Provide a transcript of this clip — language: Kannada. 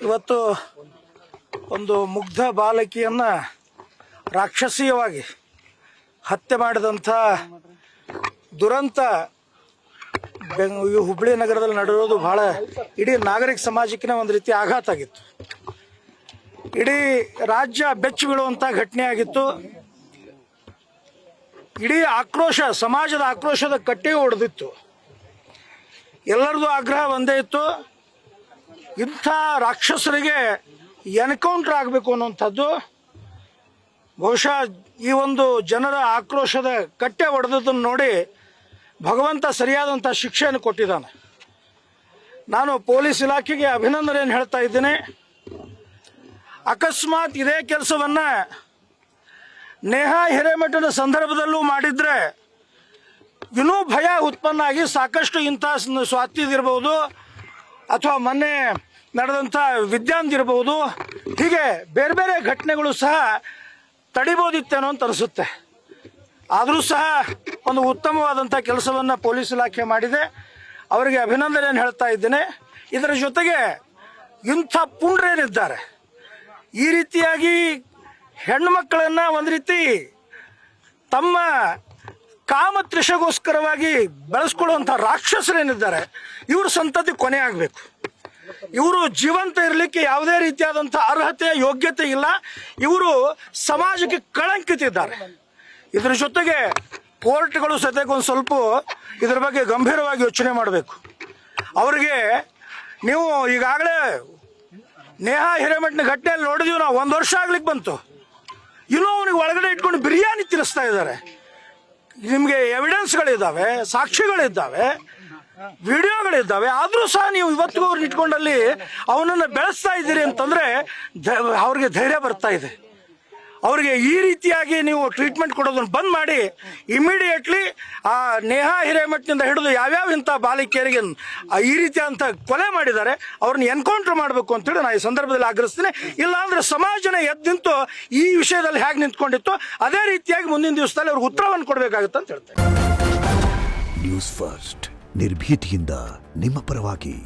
ಇವತ್ತು ಒಂದು ಮುಗ್ಧ ಬಾಲಕಿಯನ್ನು ರಾಕ್ಷಸೀಯವಾಗಿ ಹತ್ಯೆ ಮಾಡಿದಂಥ ದುರಂತ ಹುಬ್ಬಳ್ಳಿ ನಗರದಲ್ಲಿ ನಡೆಯೋದು ಬಹಳ ಇಡೀ ನಾಗರಿಕ ಸಮಾಜಕ್ಕೆ ಒಂದು ರೀತಿ ಆಘಾತ ಆಗಿತ್ತು. ಇಡೀ ರಾಜ್ಯ ಬೆಚ್ಚಿ ಬೀಳುವಂಥ ಘಟನೆ ಆಗಿತ್ತು. ಇಡೀ ಆಕ್ರೋಶ, ಸಮಾಜದ ಆಕ್ರೋಶದ ಕಟ್ಟೆ ಹೊಡೆದಿತ್ತು. ಎಲ್ಲರದು ಆಗ್ರಹ ಒಂದೇ ಇತ್ತು, ಇಂಥ ರಾಕ್ಷಸರಿಗೆ ಎನ್ಕೌಂಟರ್ ಆಗಬೇಕು ಅನ್ನುವಂಥದ್ದು. ಬಹುಶಃ ಈ ಒಂದು ಜನರ ಆಕ್ರೋಶದ ಕಟ್ಟೆ ಹೊಡೆದದನ್ನು ನೋಡಿ ಭಗವಂತ ಸರಿಯಾದಂಥ ಶಿಕ್ಷೆಯನ್ನು ಕೊಟ್ಟಿದ್ದಾನೆ. ನಾನು ಪೊಲೀಸ್ ಇಲಾಖೆಗೆ ಅಭಿನಂದನೆಯನ್ನು ಹೇಳ್ತಾ ಇದ್ದೇನೆ. ಅಕಸ್ಮಾತ್ ಇದೇ ಕೆಲಸವನ್ನು ನೇಹಾ ಹಿರೇಮಠದ ಸಂದರ್ಭದಲ್ಲೂ ಮಾಡಿದರೆ ಇನ್ನೂ ಭಯ ಉತ್ಪನ್ನ ಆಗಿ ಸಾಕಷ್ಟು ಇಂಥ ಸ್ವಾತಿದಿರ್ಬೋದು ಅಥವಾ ಮೊನ್ನೆ ನಡೆದಂಥ ವಿದ್ಯಾಂದಿರ್ಬೋದು, ಹೀಗೆ ಬೇರೆ ಬೇರೆ ಘಟನೆಗಳು ಸಹ ತಡಿಬೋದಿತ್ತೇನೋ ಅಂತ ಅನಿಸುತ್ತೆ. ಆದರೂ ಸಹ ಒಂದು ಉತ್ತಮವಾದಂಥ ಕೆಲಸವನ್ನು ಪೊಲೀಸ್ ಇಲಾಖೆ ಮಾಡಿದೆ. ಅವರಿಗೆ ಅಭಿನಂದನೆಯನ್ನು ಹೇಳ್ತಾ ಇದ್ದೇನೆ. ಇದರ ಜೊತೆಗೆ ಇಂಥ ಪುಂಡ್ರೇನಿದ್ದಾರೆ, ಈ ರೀತಿಯಾಗಿ ಹೆಣ್ಣುಮಕ್ಕಳನ್ನು ಒಂದು ರೀತಿ ತಮ್ಮ ಕಾಮತೃಷೆಗೋಸ್ಕರವಾಗಿ ಬೆಳೆಸ್ಕೊಳ್ಳುವಂಥ ರಾಕ್ಷಸರೇನಿದ್ದಾರೆ, ಇವ್ರ ಸಂತತಿ ಕೊನೆ ಆಗಬೇಕು. ಇವರು ಜೀವಂತ ಇರಲಿಕ್ಕೆ ಯಾವುದೇ ರೀತಿಯಾದಂಥ ಅರ್ಹತೆ, ಯೋಗ್ಯತೆ ಇಲ್ಲ. ಇವರು ಸಮಾಜಕ್ಕೆ ಕಳಂಕಿತಿದ್ದಾರೆ. ಇದರ ಜೊತೆಗೆ ಕೋರ್ಟ್ಗಳು ಸದ್ಯಕ್ಕೆ ಒಂದು ಸ್ವಲ್ಪ ಇದರ ಬಗ್ಗೆ ಗಂಭೀರವಾಗಿ ಯೋಚನೆ ಮಾಡಬೇಕು. ಅವರಿಗೆ ನೀವು ಈಗಾಗಲೇ ನೇಹಾ ಹಿರೇಮಠನ ಘಟನೆಯಲ್ಲಿ ನೋಡಿದೀವಿ ನಾವು, 1 ವರ್ಷ ಆಗ್ಲಿಕ್ಕೆ ಬಂತು. ಇನ್ನೂ ಅವನಿಗೆ ಒಳಗಡೆ ಇಟ್ಕೊಂಡು ಬಿರಿಯಾನಿ ತಿನ್ನಿಸ್ತಾ ಇದ್ದಾರೆ. ನಿಮಗೆ ಎವಿಡೆನ್ಸ್ಗಳಿದ್ದಾವೆ, ಸಾಕ್ಷಿಗಳಿದ್ದಾವೆ, ವಿಡಿಯೋಗಳಿದ್ದಾವೆ. ಆದರೂ ಸಹ ನೀವು ಇವತ್ತಿಗೂ ಅವ್ರನ್ನ ಇಟ್ಕೊಂಡಲ್ಲಿ ಅವನನ್ನು ಬೆಳೆಸ್ತಾ ಇದ್ದೀರಿ ಅಂತಂದರೆ ಅವ್ರಿಗೆ ಧೈರ್ಯ ಬರ್ತಾ ಇದೆ. ಅವರಿಗೆ ಈ ರೀತಿಯಾಗಿ ನೀವು ಟ್ರೀಟ್ಮೆಂಟ್ ಕೊಡೋದನ್ನು ಬಂದ್ ಮಾಡಿ ಇಮಿಡಿಯೇಟ್ಲಿ ಆ ನೇಹಾ ಹಿರೇಮಠನಿಂದ ಹಿಡಿದು ಯಾವ್ಯಾವ ಇಂಥ ಬಾಲಿಕೆಯರಿಗೆ ಈ ರೀತಿಯಾದಂಥ ಕೊಲೆ ಮಾಡಿದ್ದಾರೆ ಅವ್ರನ್ನ ಎನ್ಕೌಂಟರ್ ಮಾಡಬೇಕು ಅಂತೇಳಿ ನಾನು ಈ ಸಂದರ್ಭದಲ್ಲಿ ಆಗ್ರಹಿಸ್ತೀನಿ. ಇಲ್ಲಾಂದ್ರೆ ಸಮಾಜನ ಎದ್ದು ನಿಂತು ಈ ವಿಷಯದಲ್ಲಿ ಹೇಗೆ ನಿಂತ್ಕೊಂಡಿತ್ತು ಅದೇ ರೀತಿಯಾಗಿ ಮುಂದಿನ ದಿವಸದಲ್ಲಿ ಅವ್ರಿಗೆ ಉತ್ತರವನ್ನು ಕೊಡಬೇಕಾಗುತ್ತೆ ಅಂತ ಹೇಳ್ತೇನೆ. ನ್ಯೂಸ್ ಫಸ್ಟ್, ನಿರ್ಭೀತಿಯಿಂದ ನಿಮ್ಮ ಪರವಾಗಿ.